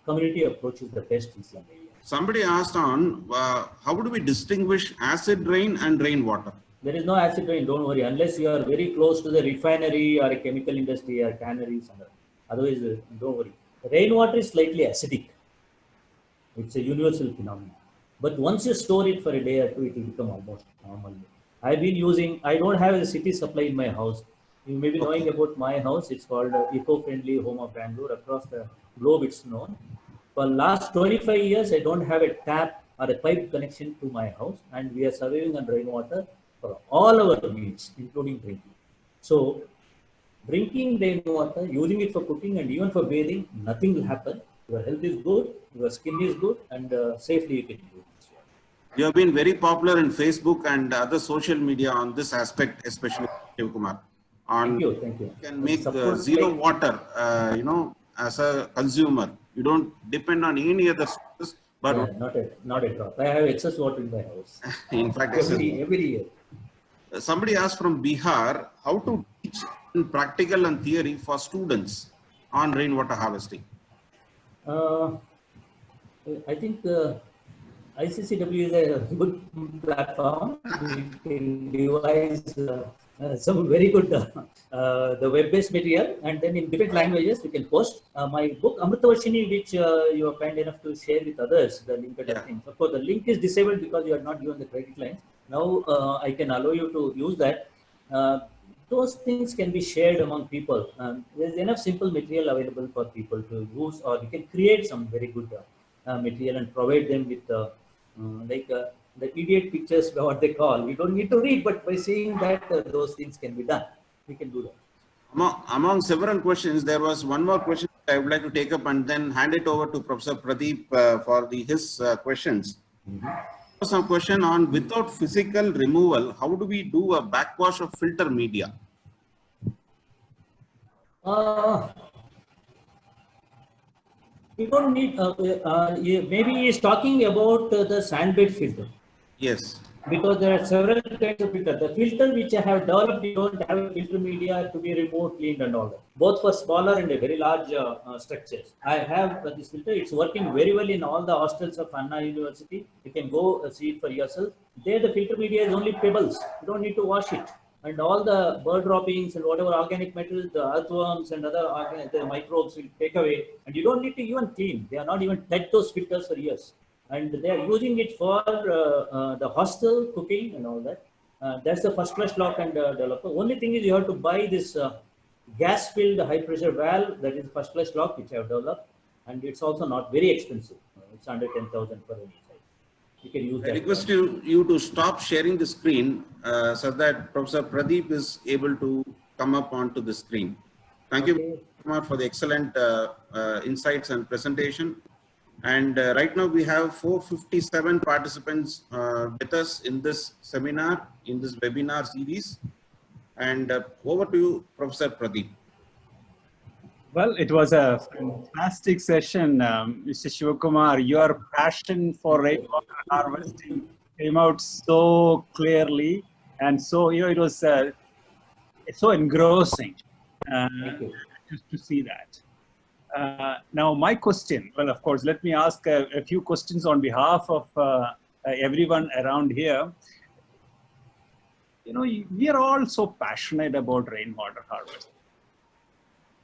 community approach is the best in some areas. Somebody asked on how do we distinguish acid rain and rainwater? There is no acid rain, don't worry, unless you are very close to the refinery or a chemical industry or canneries. Otherwise, don't worry. Rainwater is slightly acidic. It's a universal phenomenon. But once you store it for a day or two, it will become almost normal. I've been using, I don't have a city supply in my house. You may be knowing about my house. It's called Eco-Friendly Home of Bangalore. Across the globe, it's known. For last 25 years, I don't have a tap or a pipe connection to my house. And we are surviving on rainwater for all our needs, including drinking. So, drinking rainwater, using it for cooking and even for bathing, nothing will happen. Your health is good, your skin is good, and safely you can use this water. You have been very popular in Facebook and other social media on this aspect, especially Shiv Kumar. Thank you, thank you. You can make zero water, as a consumer. You don't depend on any other sources, but Yeah, not a drop. I have excess water in my house. in fact, Every year. somebody asked from Bihar how to teach in practical and theory for students on rainwater harvesting. I think ICCW is a good platform. We can devise some very good the web-based material, and then in different languages we can post. My book Amritavarshini, which you are kind enough to share with others, the link at things. Of course, the link is disabled because you are not given the credit lines. Now I can allow you to use that. Those things can be shared among people. There's enough simple material available for people to use, or you can create some very good material and provide them with the idiot pictures, what they call. We don't need to read, but by seeing that, those things can be done. We can do that. Among several questions, there was one more question I would like to take up and then hand it over to Professor Pradeep for his questions. Some question on without physical removal, how do we do a backwash of filter media? We don't need, maybe he's talking about the sandbed filter. Yes. Because there are several kinds of filter. The filter which I have developed, you don't have a filter media to be removed, cleaned and all that. Both for smaller and very large structures. I have this filter. It's working very well in all the hostels of Anna University. You can go see it for yourself. There the filter media is only pebbles. You don't need to wash it. And all the bird droppings and whatever organic materials, the earthworms and other the microbes will take away. And you don't need to even clean. They are not even touched those filters for years. And they are using it for the hostel cooking and all that. That's the first class lock and developer. Only thing is you have to buy this gas filled high pressure valve. That is first class lock which I have developed, and it's also not very expensive. It's under 10,000 per any size. You can use. I request you to stop sharing the screen so that Professor Pradeep is able to come up onto the screen. Thank you, Kumar, for the excellent insights and presentation. And right now we have 457 participants with us in this seminar, in this webinar series. And over to you, Professor Pradeep. Well, it was a fantastic session, Mr. Shivakumar. Your passion for rainwater harvesting came out so clearly, and so it was so engrossing to see that. Now, my question, well, of course, let me ask a few questions on behalf of everyone around here. We are all so passionate about rainwater harvesting.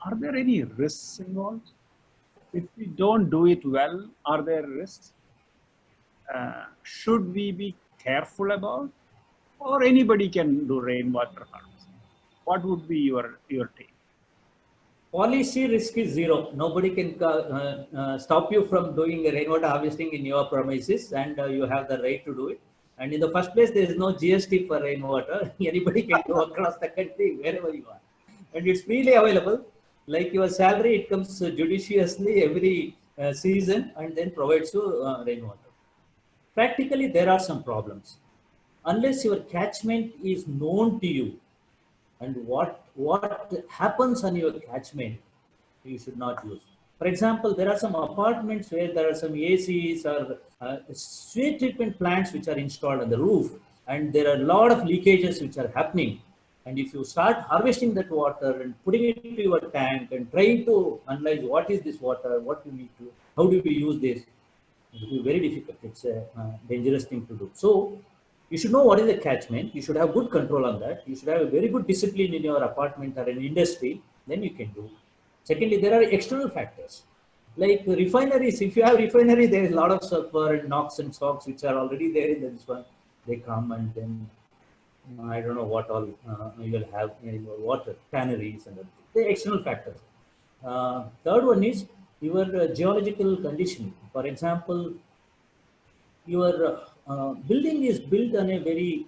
Are there any risks involved? If we don't do it well, are there risks? Should we be careful about? Or anybody can do rainwater harvesting? What would be your take? Policy risk is zero. Nobody can stop you from doing rainwater harvesting in your premises, and you have the right to do it. And in the first place, there is no GST for rainwater. Anybody can go across the country wherever you are, and it's freely available. Like your salary, it comes judiciously every season and then provides you rainwater. Practically, there are some problems. Unless your catchment is known to you, and what happens on your catchment, you should not use. For example, there are some apartments where there are some ACs or sewage treatment plants which are installed on the roof, and there are a lot of leakages which are happening. And if you start harvesting that water and putting it into your tank and trying to analyze what is this water, what you need to, how do we use this, it will be very difficult. It's a dangerous thing to do. So you should know what is the catchment. You should have good control on that. You should have a very good discipline in your apartment or an industry. Then you can do. Secondly, there are external factors like refineries. If you have refinery, there is a lot of sulfur and NOx and SOx which are already there in this one. They come and then I don't know what all you will have in your water, tanneries and everything. The external factors. Third one is your geological condition. For example, your building is built on a very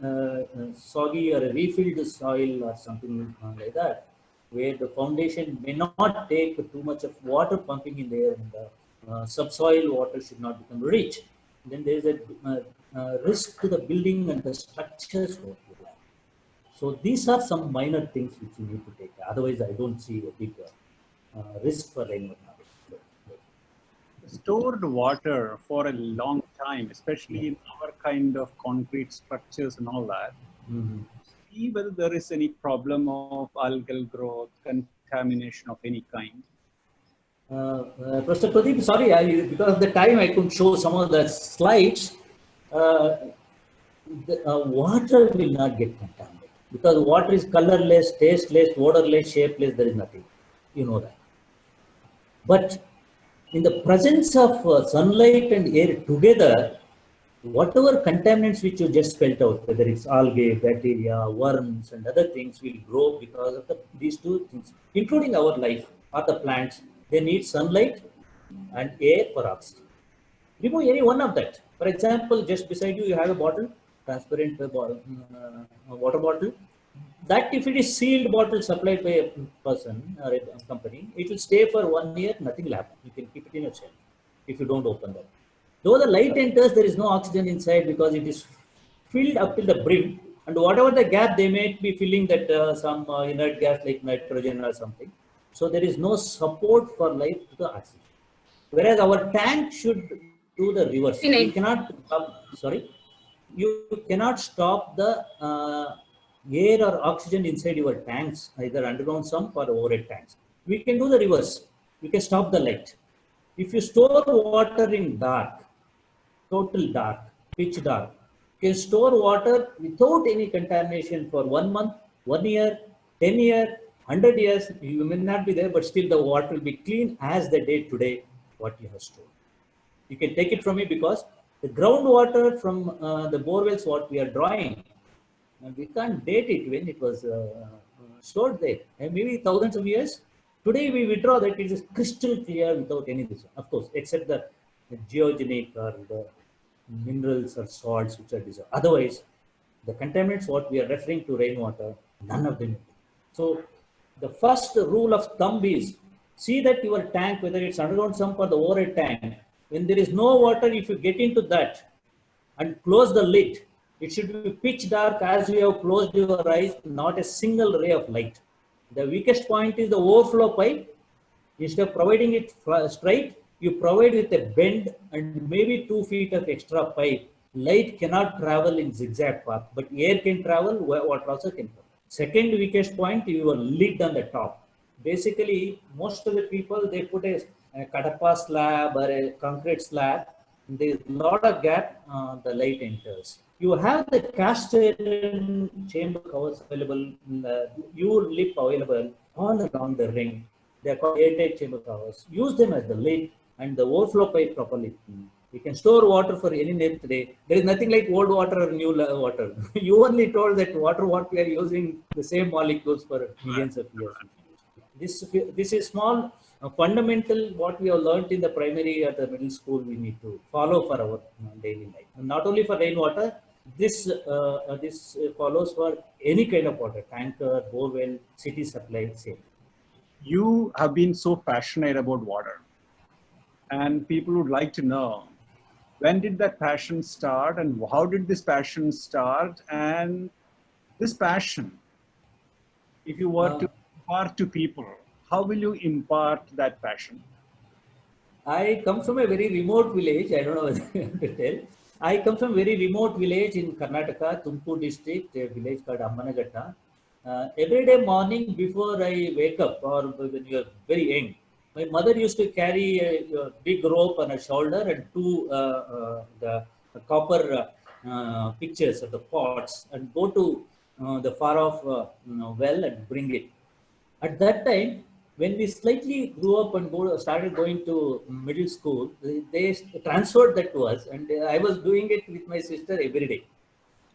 soggy or a refilled soil or something like that, where the foundation may not take too much of water pumping in there, and the subsoil water should not become rich. Then there is a risk to the building and the structures. So these are some minor things which you need to take. Otherwise, I don't see a big risk for rainwater harvesting. Stored water for a long time, especially in our kind of concrete structures and all that, see whether there is any problem of algal growth, contamination of any kind. Professor Pradeep, sorry, because of the time I couldn't show some of the slides. The water will not get contaminated because water is colorless, tasteless, odorless, shapeless, there is nothing. You know that. But in the presence of sunlight and air together, whatever contaminants which you just spelled out, whether it's algae, bacteria, worms, and other things will grow because of these two things, including our life or the plants. They need sunlight and air for oxygen. Remove any one of that. For example, just beside you, you have a bottle, transparent water bottle. That if it is sealed bottle supplied by a person or a company, it will stay for 1 year, nothing will happen. You can keep it in your shelf if you don't open that. Though the light enters, there is no oxygen inside because it is filled up till the brim. And whatever the gap, they may be filling that some inert gas like nitrogen or something. So there is no support for life to the oxygen. Whereas our tank should do the reverse. You cannot stop, you cannot stop the air or oxygen inside your tanks, either underground sump or overhead tanks. We can do the reverse. We can stop the light. If you store water in dark, total dark, pitch dark, you can store water without any contamination for 1 month, 1 year, 10 years, 100 years. You may not be there, but still the water will be clean as the day today, what you have stored. You can take it from me because the groundwater from the borewells, what we are drawing, we can't date it when it was stored there. And maybe thousands of years. Today we withdraw that it is crystal clear without any this. Of course, except the geogenic or the minerals or salts which are dissolved. Otherwise, the contaminants what we are referring to rainwater, none of them. So the first rule of thumb is see that your tank, whether it's underground sump or the overhead tank, when there is no water, if you get into that and close the lid, it should be pitch dark as you have closed your eyes, not a single ray of light. The weakest point is the overflow pipe. Instead of providing it straight, you provide with a bend and maybe 2 feet of extra pipe. Light cannot travel in zigzag path, but air can travel, water also can travel. Second weakest point, your lid on the top. Basically, most of the people, they put a Kadapa slab or a concrete slab. There is a lot of gap, the light enters. You have the cast iron chamber covers available, U-lip available all along the ring. They are called airtight chamber covers. Use them as the lid and the overflow pipe properly. You can store water for any length today. There is nothing like old water or new water. You only told that water what we are using the same molecules for millions of years. This is small fundamental what we have learned in the primary or the middle school we need to follow for our daily life. And not only for rainwater, this follows for any kind of water, tanker, borewell, city supply, same. You have been so passionate about water, and people would like to know, when did that passion start and how did this passion start? And this passion, if you were to impart to people, how will you impart that passion? I come from a very remote village. I don't know whether you want to tell. I come from a very remote village in Karnataka, Tumkur district, a village called Ammanagatta. Every day morning before I wake up, or when you are very young, my mother used to carry a big rope on her shoulder and two the copper pictures of the pots and go to the far off well and bring it. At that time, when we slightly grew up and started going to middle school, they transferred that to us, and I was doing it with my sister every day.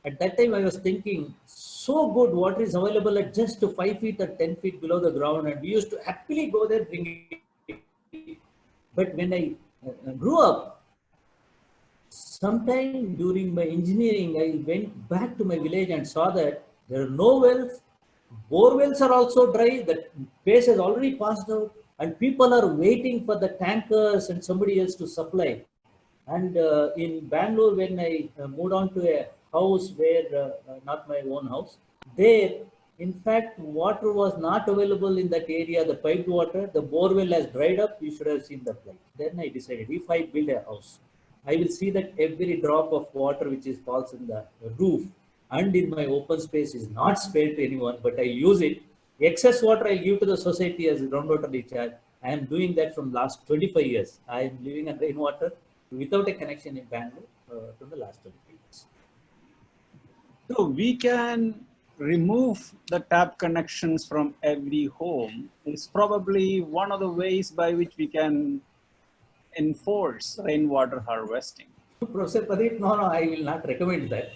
At that time, I was thinking, so good water is available at just 5 feet or 10 feet below the ground, and we used to happily go there bring it. But when I grew up, sometime during my engineering, I went back to my village and saw that there are no wells. Bore wells are also dry. The pace has already passed out, and people are waiting for the tankers and somebody else to supply. And in Bangalore, when I moved on to a house where, not my own house, there, in fact, water was not available in that area, the piped water, the bore well has dried up. You should have seen that light. Then I decided, if I build a house, I will see that every drop of water which is falls in the roof and in my open space is not spared to anyone, but I use it. Excess water I give to the society as groundwater recharge. I am doing that from last 25 years. I am living on rainwater without a connection in Bangalore from the last 25 years. So we can remove the tap connections from every home. It's probably one of the ways by which we can enforce rainwater harvesting. Professor Pradeep, no, I will not recommend that.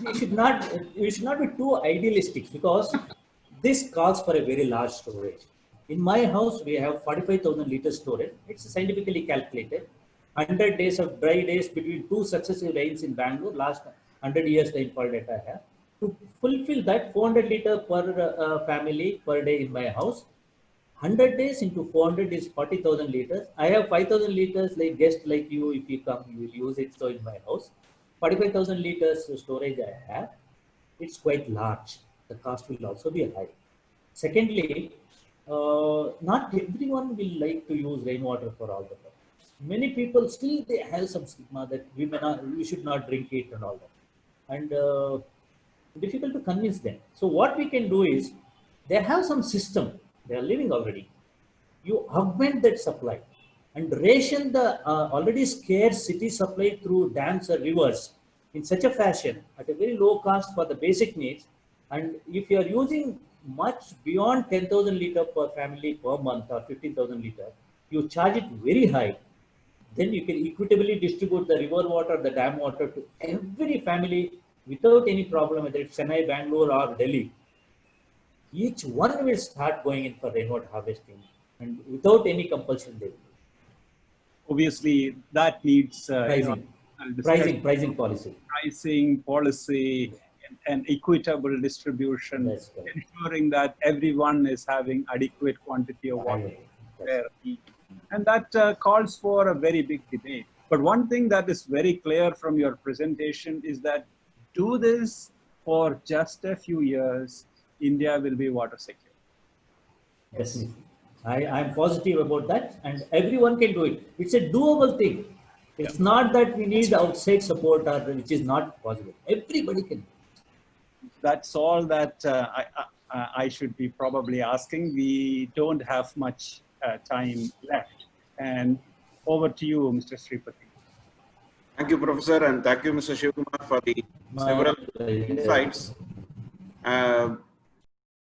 we should not be too idealistic, because this calls for a very large storage. In my house, we have 45,000 liters storage. It's scientifically calculated. 100 days of dry days between two successive rains in Bangalore, last 100 years rainfall data I have. To fulfill that, 400 liter per family per day in my house. 100 days into 400 is 40,000 liters. I have 5,000 liters, like guest like you, if you come, you will use it. So in my house, 45,000 liters storage I have. It's quite large. The cost will also be high. Secondly, not everyone will like to use rainwater for all the purposes. Many people still they have some stigma that we should not drink it and all that, and difficult to convince them. So what we can do is, they have some system. They are living already. You augment that supply and ration the already scarce city supply through dams or rivers in such a fashion at a very low cost for the basic needs. And if you are using much beyond 10,000 liter per family per month or 15,000 liter, you charge it very high. Then you can equitably distribute the river water, the dam water to every family without any problem, whether it's Chennai, Bangalore or Delhi. Each one will start going in for rainwater harvesting, and without any compulsion they will. Obviously, that needs pricing policy. Pricing policy and equitable distribution, ensuring that everyone is having adequate quantity of water. And that calls for a very big debate. But one thing that is very clear from your presentation is that do this for just a few years, India will be water secure. Definitely. I am positive about that, and everyone can do it. It's a doable thing. It's not that we need outside support, or which is not possible. Everybody can do it. That's all that I should be probably asking. We don't have much time left. And over to you, Mr. Sripati. Thank you, Professor, and thank you, Mr. Shivkumar, for the several insights.